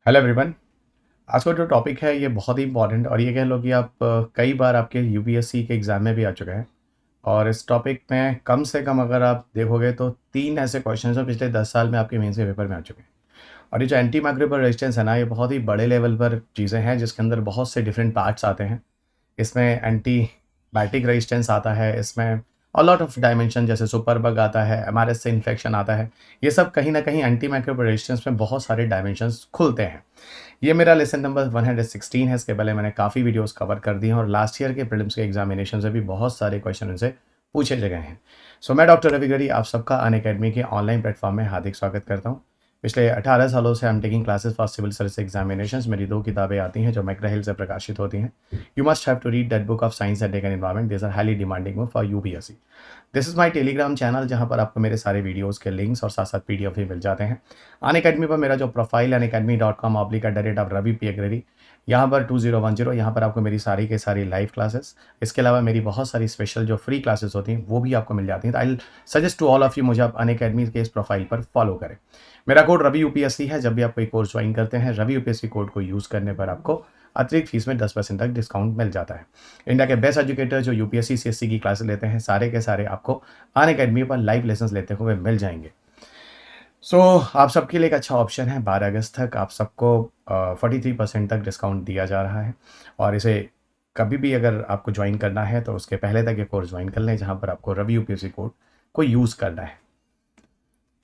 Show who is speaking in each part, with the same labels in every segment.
Speaker 1: Hello everyone. आज का जो टॉपिक है ये बहुत ही इंपॉर्टेंट और ये कह लो कि आप कई बार आपके यूपीएससी के एग्ज़ाम में भी आ चुका है। और इस टॉपिक में कम से कम अगर आप देखोगे तो 3 ऐसे क्वेश्चंस हैं पिछले 10 साल में आपके मेंस के पेपर में आ चुके हैं। और ये जो एंटी माइक्रोबियल रेजिस्टेंस है ना, ये बहुत ही बड़े लेवल पर चीज़ें हैं जिसके अंदर बहुत से डिफरेंट पार्ट्स आते हैं। इसमें एंटीबायोटिक रेजिस्टेंस आता है, इसमें लॉट ऑफ डायमेंशन जैसे सुपर बग आता है, एमआरएस से इन्फेक्शन आता है। ये सब कहीं न कहीं एंटी माइक्रोबियल रेजिस्टेंस में बहुत सारे डायमेंशंस खुलते हैं। ये मेरा लेसन नंबर 116 है। इसके पहले मैंने काफ़ी वीडियोस कवर कर दी हैं और लास्ट ईयर के प्रीलिम्स के एग्जामिनेशन से भी बहुत सारे क्वेश्चन उनसे पूछे गए हैं। सो मैं डॉक्टर रवि गढ़ी आप सबका अनअकैडमी के ऑनलाइन प्लेटफॉर्म में हार्दिक स्वागत करता हूँ। पिछले 18 सालों से I am taking classes for civil service examinations. मेरी 2 किताबें आती हैं जो मैकग्रा हिल से प्रकाशित होती हैं। You must have to read that book of science and tech and environment, this are highly demanding book for UPSC. This is my Telegram channel जहाँ पर आपको मेरे सारे वीडियोज़ के लिंक्स और साथ-साथ पीडीएफ भी मिल जाते हैं। अनअकैडमी पर मेरा जो प्रोफाइल है unacademy.com/@ravi यहाँ पर 2010 यहाँ पर आपको मेरी सारी के सारी लाइव क्लासेस, इसके अलावा मेरी बहुत सारी स्पेशल जो फ्री क्लासेस होती हैं वो भी आपको मिल जाती हैं। तो I will suggest to all of you मुझे आप अनअकैडमी के इस प्रोफाइल पर फॉलो करें। मेरा कोड रवि यूपीएससी है। जब भी आप कोई कोर्स ज्वाइन करते हैं रवि यूपीएससी कोड को यूज़ करने पर आपको अतिरिक्त फीस में 10% तक डिस्काउंट मिल जाता है। इंडिया के बेस्ट एजुकेटर जो यूपीएससी सीएससी की क्लासेस लेते हैं सारे के सारे आपको अनअकैडमी पर लाइव लेसन्स लेते हुए मिल जाएंगे। आप सबके लिए एक अच्छा ऑप्शन है। 12 अगस्त तक आप सबको 43% तक डिस्काउंट दिया जा रहा है और इसे कभी भी अगर आपको ज्वाइन करना है तो उसके पहले तक ये कोर्स ज्वाइन कर लें जहाँ पर आपको रवि यूपीएससी कोड को यूज़ करना है।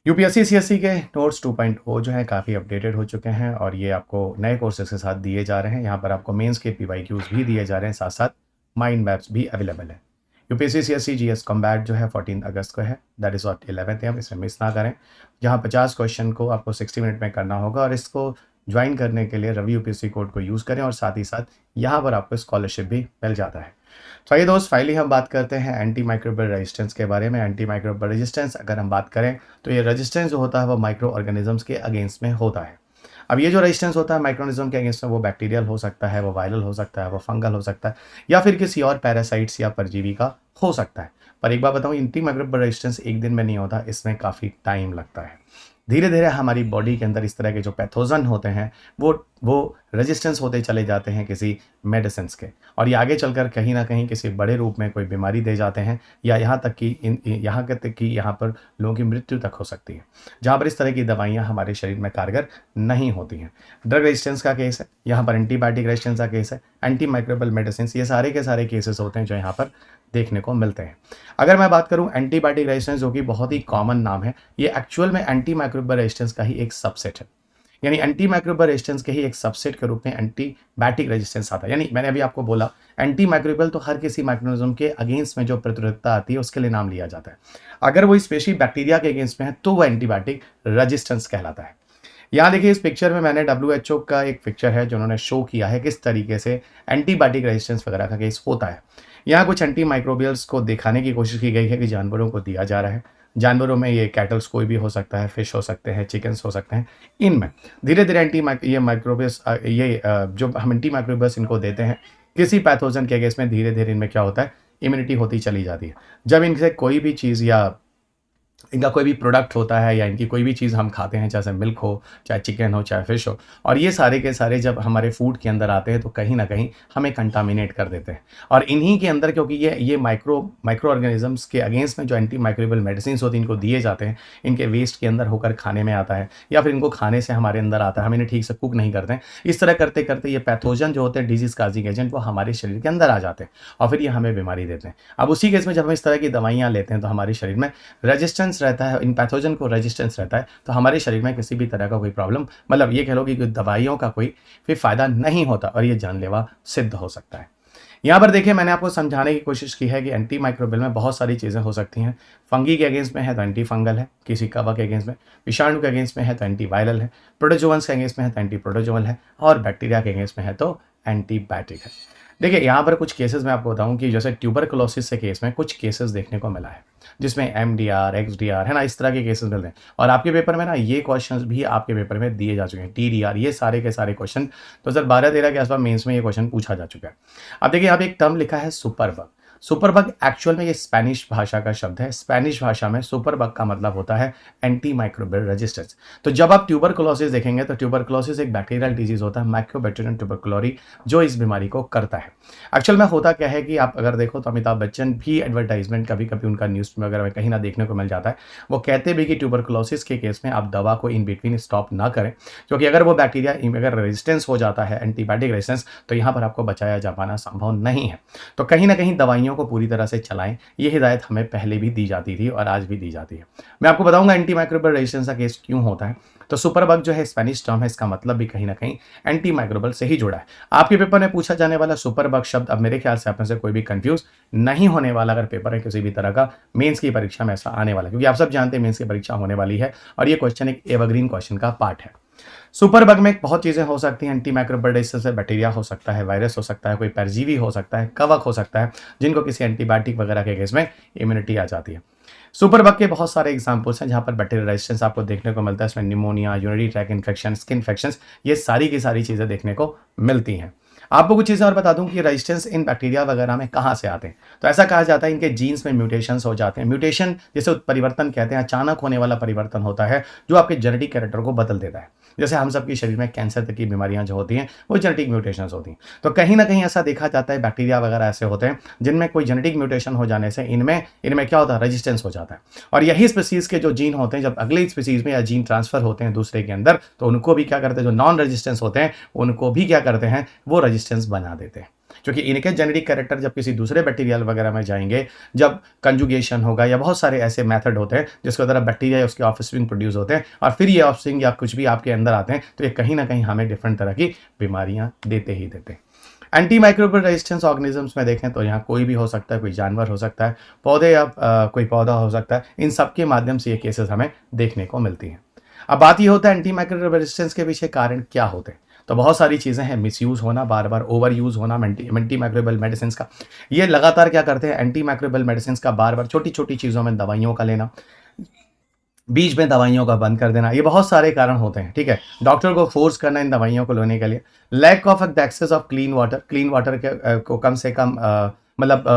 Speaker 1: यूपीएससी सीएससी के नोट्स 2.0 जो है काफ़ी अपडेटेड हो चुके हैं और ये आपको नए कोर्सेज के साथ दिए जा रहे हैं। यहाँ पर आपको मेंस के पीवाईक्यूज भी दिए जा रहे हैं, साथ साथ माइंड मैप्स भी अवेलेबल है। यूपीएससी सीएससी जीएस कॉम्बैट जो है 14 अगस्त को है, दैट इज़ वॉट 11th है, इसमें मिस ना करें। जहाँ 50 क्वेश्चन को आपको 60 मिनट में करना होगा और इसको ज्वाइन करने के लिए रवि यूपीएससी कोड को यूज़ करें और साथ ही साथ यहाँ पर आपको स्कॉलरशिप भी मिल जाता है। तो आइए दोस्त, फाइनली हम बात करते हैं एंटी माइक्रोबियल रेजिस्टेंस के बारे में। एंटी माइक्रोबियल रेजिस्टेंस अगर हम बात करें तो ये रेजिस्टेंस जो होता है वो माइक्रो ऑर्गेनिजम्स के अगेंस्ट में होता है। अब ये जो रेजिस्टेंस होता है माइक्रोनिज्म के अगेंस्ट में, वो बैक्टीरियल हो सकता है, वो वायरल हो सकता है, वो फंगल हो सकता है या फिर किसी और पैरासाइट्स या परजीवी का हो सकता है। पर एक बात बताऊँ, एंटी माइक्रोबियल रेजिस्टेंस एक दिन में नहीं होता, इसमें काफ़ी टाइम लगता है। धीरे धीरे हमारी बॉडी के अंदर इस तरह के जो पैथोजन होते हैं वो रेजिस्टेंस होते चले जाते हैं किसी मेडिसिन्स के, और ये आगे चलकर कहीं ना कहीं किसी बड़े रूप में कोई बीमारी दे जाते हैं या यहाँ तक कि यहाँ पर लोगों की मृत्यु तक हो सकती है जहाँ पर इस तरह की दवाइयाँ हमारे शरीर में कारगर नहीं होती हैं। ड्रग रेजिस्टेंस का केस है, यहाँ पर एंटीबायोटिक रेजिस्टेंस का केस है, एंटी माइक्रोबियल मेडिसिन, ये सारे के सारे केसेस होते हैं जो यहाँ पर देखने को मिलते हैं। अगर मैं बात करूं एंटीबायोटिक रेजिस्टेंस, जो कि बहुत ही कॉमन नाम है, ये एक्चुअल में एंटी माइक्रोबियल रेजिस्टेंस का ही एक सबसेट है। यानी एंटी माइक्रोबियल रेजिस्टेंस के ही एक सबसेट के रूप में एंटीबायोटिक रेजिस्टेंस आता है। यानी मैंने अभी आपको बोला एंटी माइक्रोबियल तो हर किसी माइक्रोनिज्म के अगेंस्ट में जो प्रतिरोधकता आती है उसके लिए नाम लिया जाता है। अगर वो स्पेशली बैक्टीरिया के अगेंस्ट में है तो वो एंटीबायोटिक रेजिस्टेंस कहलाता है। यहाँ देखिए इस पिक्चर में मैंने WHO का एक पिक्चर है जो उन्होंने शो किया है किस तरीके से एंटीबायोटिक रेजिस्टेंस वगैरह का केस होता है। यहाँ कुछ एंटी माइक्रोबियल्स को दिखाने की कोशिश की गई है कि जानवरों को दिया जा रहा है। जानवरों में ये कैटल्स कोई भी हो सकता है, फिश हो सकते हैं, चिकन्स हो सकते हैं। इनमें धीरे धीरे जो हम एंटी माइक्रोबियल्स इनको देते हैं किसी पैथोजन के अगेंस्ट में, धीरे धीरे इनमें क्या होता है, इम्यूनिटी होती चली जाती है। जब इनसे कोई भी चीज़ या इनका कोई भी प्रोडक्ट होता है या इनकी कोई भी चीज़ हम खाते हैं, चाहे मिल्क हो, चाहे चिकन हो, चाहे फिश हो, और ये सारे के सारे जब हमारे फूड के अंदर आते हैं तो कहीं ना कहीं हमें कंटामिनेट कर देते हैं। और इन्हीं के अंदर क्योंकि ये माइक्रो ऑर्गेनिजम्स के अगेंस्ट में जो एंटी माइक्रोबियल मेडिसिन होती हैं इनको दिए जाते हैं, इनके वेस्ट के अंदर होकर खाने में आता है या फिर इनको खाने से हमारे अंदर आता है, हम इन्हें ठीक से कुक नहीं करते हैं। इस तरह करते करते ये पैथोजन जो होते हैं, डिजीज काजिंग एजेंट, वो हमारे शरीर के अंदर आ जाते हैं और फिर ये हमें बीमारी देते हैं। अब उसी केस में जब हम इस तरह की दवाइयाँ लेते हैं तो हमारे शरीर में रेजिस्टेंस रहता है, इन पैथोजन को रेजिस्टेंस रहता है, तो हमारे शरीर में किसी भी तरह का कोई प्रॉब्लम, मतलब ये कह लो कि दवाइयों का कोई फिर फायदा नहीं होता और ये जानलेवा सिद्ध हो सकता है। यहाँ पर देखिए मैंने आपको समझाने की कोशिश की है कि एंटी माइक्रोबियल में बहुत सारी चीज़ें हो सकती हैं। फंगी के अगेंस्ट में है तो एंटी फंगल है, किसी कवक के अगेंस्ट में, विषाणु के अगेंस्ट में है तो एंटी वायरल है, प्रोटोजोअन्स के अगेंस्ट में है तो एंटी प्रोटोजोअल है, और बैक्टीरिया के अगेंस्ट में है तो एंटीबायोटिक है। देखिए यहाँ पर कुछ केसेस मैं आपको बताऊँ कि जैसे ट्यूबरकुलोसिस के केस में कुछ केसेस देखने को मिला है जिसमें MDR, XDR है ना, इस तरह के केसेस मिलते हैं। और आपके पेपर में ना ये क्वेश्चंस भी आपके पेपर में दिए जा चुके हैं, TDR, ये सारे के सारे क्वेश्चन 2012-13 के आसपास मेंस में ये क्वेश्चन पूछा जा चुका है। अब देखिए यहाँ पे एक टर्म लिखा है सुपर बग। सुपरबग एक्चुअल में ये स्पेनिश भाषा का शब्द है। स्पेनिश भाषा में सुपरबग का मतलब होता है एंटी माइक्रोबियल रेजिस्टेंस। तो जब आप ट्यूबरकुलोसिस देखेंगे तो ट्यूबरकुलोसिस एक बैक्टीरियल डिजीज होता है, माइक्रोबैक्टीरियम ट्यूबरकुलोरी, जो इस बीमारी को करता है। एक्चुअल में होता क्या है कि आप अगर देखो तो अमिताभ बच्चन भी एडवर्टाइजमेंट कभी-कभी उनका न्यूज़ में वगैरह में कहीं ना देखने को मिल जाता है। वो कहते भी कि ट्यूबरकुलोसिस के केस में आप दवा को इन बिटवीन स्टॉप ना करें, क्योंकि अगर वो बैक्टीरिया अगर रेजिस्टेंस हो जाता है, एंटीबायोटिक रेजिस्टेंस, तो यहाँ पर आपको बचाया जा पाना संभव नहीं है। तो कहीं न कहीं दवाइयों को पूरी तरह से चलाएँ, ये हिदायत हमें पहले भी दी जाती थी और आज भी दी जाती है। मैं आपको बताऊँगा एंटी माइक्रोबियल रेजिस्टेंस का केस क्यों होता है। तो सुपरबग जो है स्पेनिश टर्म है, इसका मतलब भी कहीं न कहीं एंटी माइक्रोबियल से ही जुड़ा है। आपके पेपर में पूछा जाने वाला सुपरबग शब्द अब मेरे ख्याल से आप में से कोई भी कन्फ्यूज़ नहीं होने वाला, अगर पेपर है किसी भी तरह का मेंस की परीक्षा में ऐसा आने वाला है, क्योंकि आप सब जानते हैं मेंस की परीक्षा होने वाली है और ये क्वेश्चन एक एवरग्रीन क्वेश्चन का पार्ट है। सुपरबग में बहुत चीज़ें हो सकती हैं। एंटी माइक्रोबियल रेजिस्टेंस से बैक्टीरिया हो सकता है, वायरस हो सकता है, कोई परजीवी हो सकता है, कवक हो सकता है, जिनको किसी एंटीबायोटिक वगैरह के केस में इम्यूनिटी आ जाती है। सुपरबग के बहुत सारे एग्जाम्पल्स हैं जहाँ पर बैक्टीरियल रेजिस्टेंस आपको देखने को मिलता है। इसमें pneumonia, urinary tract infection, skin infections, ये सारी की सारी चीज़ें देखने को मिलती हैं। आपको कुछ चीज़ें और बता दूं कि रेजिस्टेंस इन बैक्टीरिया वगैरह में कहाँ से आते हैं। तो ऐसा कहा जाता है इनके जीन्स में म्यूटेशंस हो जाते हैं। म्यूटेशन जिसे परिवर्तन कहते हैं, अचानक होने वाला परिवर्तन होता है जो आपके जेनेटिक कैरेक्टर को बदल देता है। जैसे हम सबके शरीर में कैंसर तक की बीमारियां जो होती हैं वो जेनेटिक म्यूटेशंस होती हैं। तो कहीं ना कहीं ऐसा देखा जाता है बैक्टीरिया वगैरह ऐसे होते हैं जिनमें कोई जेनेटिक म्यूटेशन हो जाने से इनमें इनमें क्या होता है, रेजिस्टेंस हो जाता है। और यही स्पीसीज के जो जीन होते हैं, जब अगले स्पीसीज में या जीन ट्रांसफर होते हैं दूसरे के अंदर, तो उनको भी क्या करते हैं, जो नॉन रेजिस्टेंस होते हैं उनको भी क्या करते हैं, वो रेजिस्टेंस बना देते हैं। क्योंकि इनके जेनेटिक कैरेक्टर जब किसी दूसरे बैक्टीरियल वगैरह में जाएंगे, जब कंजुगेशन होगा या बहुत सारे ऐसे मेथड होते हैं जिसके द्वारा बैक्टीरिया या उसके ऑफस्प्रिंग प्रोड्यूस होते हैं और फिर ये ऑफस्प्रिंग या कुछ भी आपके अंदर आते हैं, तो ये कहीं ना कहीं हमें डिफरेंट तरह की बीमारियां देते ही देते हैं। एंटी माइक्रोबियल रेजिस्टेंस ऑर्गेनिजम्स में देखें तो यहाँ कोई भी हो सकता है, कोई जानवर हो सकता है, पौधे या कोई पौधा हो सकता है। इन सब के माध्यम से ये केसेस हमें देखने को मिलती हैं। अब बात ये होता है एंटी माइक्रोबियल रेजिस्टेंस के पीछे कारण क्या होते हैं। तो बहुत सारी चीज़ें हैं, मिसयूज़ होना, बार बार ओवर यूज़ होना एंटी माइक्रोबियल मेडिसिन का। ये लगातार क्या करते हैं, एंटी माइक्रोबियल मेडिसिन का बार बार छोटी छोटी चीज़ों में दवाइयों का लेना, बीच में दवाइयों का बंद कर देना, ये बहुत सारे कारण होते हैं। ठीक है, डॉक्टर को फोर्स करना इन दवाइयों को लेने के लिए, lack of the access of clean water के को कम से कम मतलब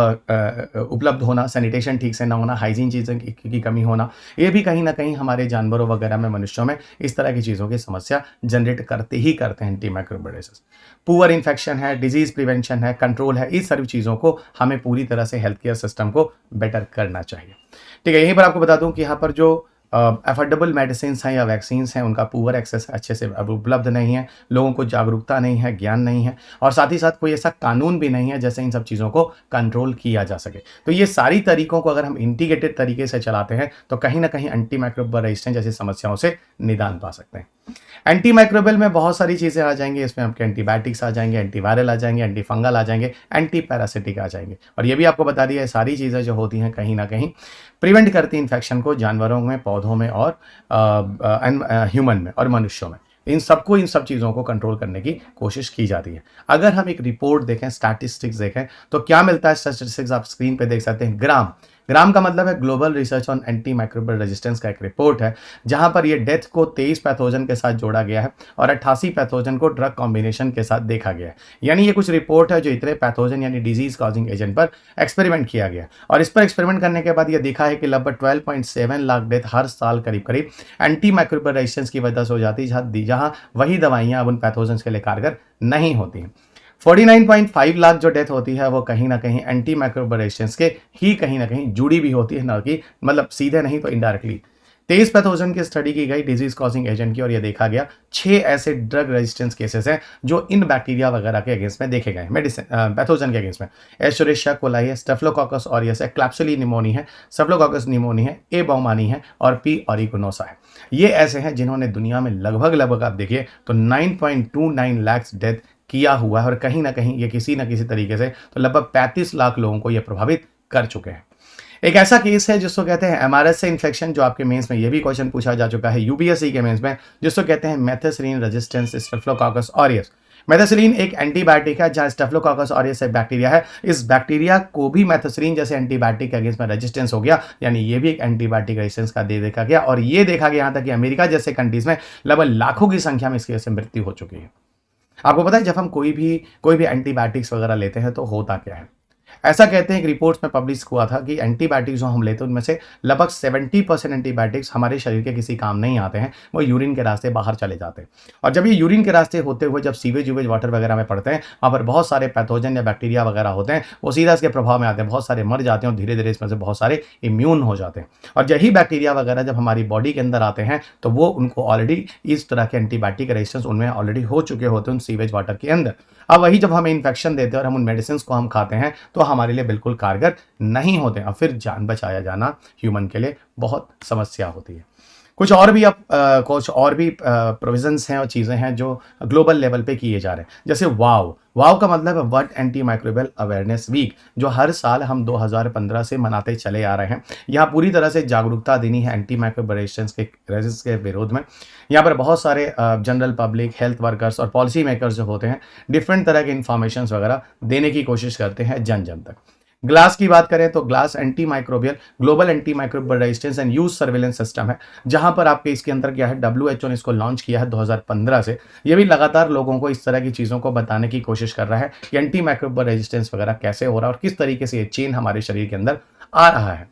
Speaker 1: उपलब्ध होना, सैनिटेशन ठीक से ना होना, हाइजीन चीज़ों की कमी होना, ये भी कहीं ना कहीं हमारे जानवरों वगैरह में, मनुष्यों में इस तरह की चीज़ों की समस्या जनरेट करते ही करते हैं anti microbial resistance. Poor infection है, डिजीज प्रिवेंशन है, कंट्रोल है, इस सारी चीज़ों को हमें पूरी तरह से हेल्थ केयर सिस्टम को बेटर करना चाहिए। ठीक है, यहीं पर आपको बता दूं कि यहाँ पर जो अफोर्डेबल मेडिसिन हैं या वैक्सीन्स हैं, उनका पुअर एक्सेस अच्छे से अब उपलब्ध नहीं है, लोगों को जागरूकता नहीं है, ज्ञान नहीं है, और साथ ही साथ कोई ऐसा कानून भी नहीं है जैसे इन सब चीज़ों को कंट्रोल किया जा सके। तो ये सारी तरीकों को अगर हम इंटीग्रेटेड तरीके से चलाते हैं तो कहीं ना कहीं एंटी माइक्रोबियल रेजिस्टेंस जैसी समस्याओं से निदान पा सकते हैं। एंटी माइक्रोबियल में बहुत सारी चीज़ें आ जाएंगी, इसमें आपके एंटीबायोटिक्स आ जाएंगे, एंटीवायरल आ जाएंगे, एंटी फंगल आ जाएंगे, एंटी पैरासिटिक आ जाएंगे। और ये भी आपको बता दिया है, सारी चीज़ें जो होती हैं कहीं ना कहीं प्रिवेंट करती इन्फेक्शन को जानवरों में, पौधों में और ह्यूमन में और मनुष्यों में। इन सब चीज़ों को कंट्रोल करने की कोशिश की जाती है। अगर हम एक रिपोर्ट देखें, स्टैटिस्टिक्स देखें, तो क्या मिलता है स्टैटिस्टिक्स आप स्क्रीन पे देख सकते हैं। ग्राम का मतलब है global research on anti microbial resistance का एक रिपोर्ट है, जहां पर ये डेथ को 23 पैथोजन के साथ जोड़ा गया है और 88 पैथोजन को ड्रग कॉम्बिनेशन के साथ देखा गया है। यानी ये कुछ रिपोर्ट है जो इतने पैथोजन यानी डिजीज कॉजिंग एजेंट पर एक्सपेरिमेंट किया गया, और इस पर एक्सपेरिमेंट करने के बाद ये देखा है कि लगभग 12.7 लाख डेथ हर साल करीब करीब एंटी माइक्रोबियल रेजिस्टेंस की वजह से हो जाती है, जहाँ वही दवाइयाँ अब उन पैथोजन के लिए कारगर नहीं होती हैं। 49.5 लाख जो डेथ होती है वो कहीं ना कहीं एंटी माइक्रोबियल रेजिस्टेंस के ही कहीं ना कहीं जुड़ी भी होती है, ना कि मतलब सीधे नहीं तो इनडायरेक्टली। 23 पैथोजन की स्टडी की गई डिजीज कॉजिंग एजेंट की, और ये देखा गया 6 ऐसे ड्रग रेजिस्टेंस केसेस हैं जो इन बैक्टीरिया वगैरह के अगेंस्ट में देखे गए, मेडिसिन पैथोजन के अगेंस्ट में। एस्चेरिशिया कोलाई है, स्टेफिलोकोकस ऑरियस है, क्लैप्सिडी निमोनी है, स्टेफिलोकोकस निमोनी है, ए बाउमानी है और पी ऑरिगोनोसा है। ये ऐसे हैं जिन्होंने दुनिया में लगभग आप देखिए तो 9.29 लाख डेथ किया हुआ है, और कहीं ना कहीं ये किसी ना किसी तरीके से तो लगभग 35 लाख लोगों को ये प्रभावित कर चुके हैं। एक ऐसा केस है जिसको कहते हैं एमआरएसए इन्फेक्शन, जो आपके मेंस में ये भी क्वेश्चन पूछा जा चुका है यूपीएससी के मेंस में, जिसको कहते हैं methionine resistance staphylococcus aureus. Methionine एक एंटीबायोटिक है, जहां स्टेफिलोकोकस ऑरियस एक बैक्टीरिया है। इस बैक्टीरिया को भी मेथिओनिन जैसे एंटीबायोटिक के अगेंस्ट में रेजिस्टेंस हो गया, यानी ये भी एक एंटीबायोटिक रेजिस्टेंस का देखा गया, और ये देखा गया यहाँ तक कि अमेरिका जैसे कंट्रीज में लगभग लाखों की संख्या में इसकी वजह से मृत्यु हो चुकी है। आपको पता है जब हम कोई भी एंटीबायोटिक्स वगैरह लेते हैं तो होता क्या है, ऐसा कहते हैं कि रिपोर्ट्स में पब्लिश हुआ था कि एंटीबायोटिक्स जो हम लेते हैं उनमें से लगभग 70% एंटीबायोटिक्स हमारे शरीर के किसी काम नहीं आते हैं, वो यूरिन के रास्ते बाहर चले जाते हैं। और जब ये यूरिन के रास्ते होते हुए जब सीवेज-यूवेज वाटर वगैरह में पड़ते हैं, वहाँ पर बहुत सारे पैथोजन या बैक्टीरिया वगैरह होते हैं, वो सीधा इसके प्रभाव में आते हैं, बहुत सारे मर जाते हैं और धीरे-धीरे इसमें से बहुत सारे इम्यून हो जाते हैं। और यही बैक्टीरिया वगैरह जब हमारी बॉडी के अंदर आते हैं, तो वो उनको ऑलरेडी इस तरह के एंटीबायोटिक रेजिस्टेंस उनमें ऑलरेडी हो चुके होते हैं उन सीवेज वाटर के अंदर। अब वही जब हमें इन्फेक्शन देते हैं और हम उन मेडिसिन को हम खाते हैं, तो हमारे लिए बिल्कुल कारगर नहीं होते और फिर जान बचाया जाना ह्यूमन के लिए बहुत समस्या होती है। कुछ और भी प्रोविजंस हैं और चीज़ें हैं जो ग्लोबल लेवल पे किए जा रहे हैं। जैसे वाव, वाव का मतलब है world antimicrobial awareness week, जो हर साल हम 2015 से मनाते चले आ रहे हैं। यहाँ पूरी तरह से जागरूकता देनी है एंटी माइक्रोबियल रेजिस्टेंस के विरोध में। यहाँ पर बहुत सारे जनरल पब्लिक, हेल्थ वर्कर्स और पॉलिसी मेकर्स जो होते हैं, डिफरेंट तरह के इन्फॉर्मेशंस वगैरह देने की कोशिश करते हैं जन-जन तक। ग्लास की बात करें तो glass anti microbial global anti microbial resistance and use surveillance system है, जहां पर आपके इसके अंदर क्या है, डब्ल्यूएचओ ने इसको लॉन्च किया है 2015 से। ये भी लगातार लोगों को इस तरह की चीज़ों को बताने की कोशिश कर रहा है कि एंटी माइक्रोबियल रेजिस्टेंस वगैरह कैसे हो रहा है और किस तरीके से ये चेन हमारे शरीर के अंदर आ रहा है।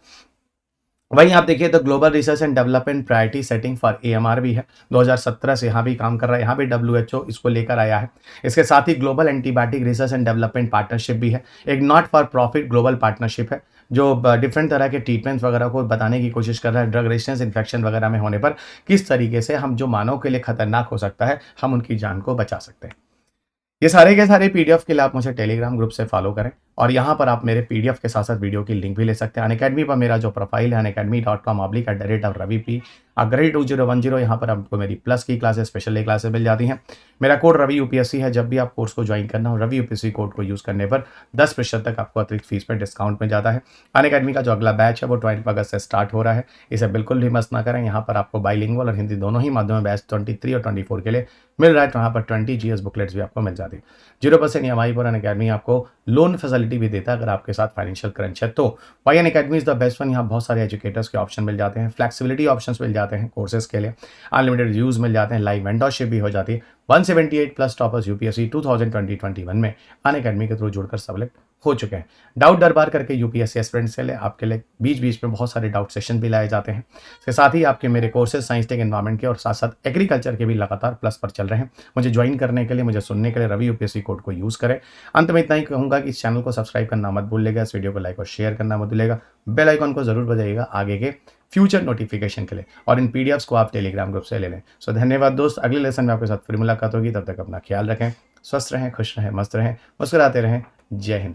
Speaker 1: वहीं आप देखिए तो global research and development priority setting for AMR भी है, 2017 से यहाँ भी काम कर रहा है, यहाँ भी डब्ल्यूएचओ इसको लेकर आया है। इसके साथ ही global antibiotic research and development partnership भी है, एक not for profit global partnership है, जो डिफरेंट तरह के ट्रीटमेंट्स वगैरह को बताने की कोशिश कर रहा है, ड्रग रेजिस्टेंस इन्फेक्शन वगैरह में होने पर किस तरीके से हम, जो मानव के लिए खतरनाक हो सकता है, हम उनकी जान को बचा सकते हैं। ये सारे के सारे पीडीएफ के लिए आप मुझे टेलीग्राम ग्रुप से फॉलो करें और यहाँ पर आप मेरे पीडीएफ के साथ साथ वीडियो की लिंक भी ले सकते हैं। अनअकैडमी पर मेरा जो प्रोफाइल है unacademy.com/ravip अग्रही 2010, यहाँ पर आपको मेरी प्लस की क्लासेस, स्पेशल ए क्लासेस मिल जाती हैं। मेरा कोड रवि यूपीएससी है। जब भी आप कोर्स को ज्वाइन करना हो, रवि यूपीएससी कोड को यूज़ करने पर 10% तक आपको अतिरिक्त फीस पर डिस्काउंट मिल जाता है। अनअकैडमी का जो अगला बैच है वो 12 अगस्त से स्टार्ट हो रहा है, इसे बिल्कुल भी मिस ना करें। यहाँ पर आपको बाइलिंगुअल और हिंदी दोनों ही माध्यम में बैच 23 और 24 के लिए मिल रहा है, तो यहाँ पर 20 जीएस बुकलेट्स भी आपको मिल जाती है। 0% ईएमआई पर अनअकैडमी आपको लोन फैसिलिटी भी देता है अगर आपके साथ फाइनेंशियल क्रंच है तो। Why Unacademy is the best one. यहाँ बहुत सारे एजुकेटर्स के ऑप्शन मिल जाते हैं, फ्लेक्सिबिलिटी ऑप्शंस मिल जाते हैं कोर्सेज के लिए, अनलिमिटेड व्यूज़ मिल जाते हैं, लाइव मेंटरशिप भी हो जाती है। 178 प्लस टॉपर्स यूपीएससी 2020-21 में अनअकैडमी के थ्रू जुड़कर सेलेक्ट हो चुके हैं। डाउट दरबार करके यूपीएससी एस्पिरेंट्स के लिए आपके लिए बीच बीच में बहुत सारे डाउट सेशन भी लाए जाते हैं। इसके साथ ही आपके मेरे कोर्सेज साइंस टेक एनवायरमेंट के और साथ साथ एग्रीकल्चर के भी लगातार प्लस पर चल रहे हैं। मुझे ज्वाइन करने के लिए, मुझे सुनने के लिए रवि यूपीएससी कोड को यूज़ करें। अंत में इतना ही कहूँगा कि इस चैनल को सब्सक्राइब करना मत भूलिएगा, इस वीडियो को लाइक और शेयर करना मत भूलिएगा, बेल आइकन को जरूर बजाइएगा आगे के फ्यूचर नोटिफिकेशन के लिए, और इन पीडीएफ्स को आप टेलीग्राम ग्रुप से ले लें। सो धन्यवाद दोस्त, अगले लेसन में आपके साथ फिर मुलाकात होगी। तब तक अपना ख्याल रखें, स्वस्थ रहें, खुश रहें, मस्त रहें, मुस्कुराते रहें। जय हिंद।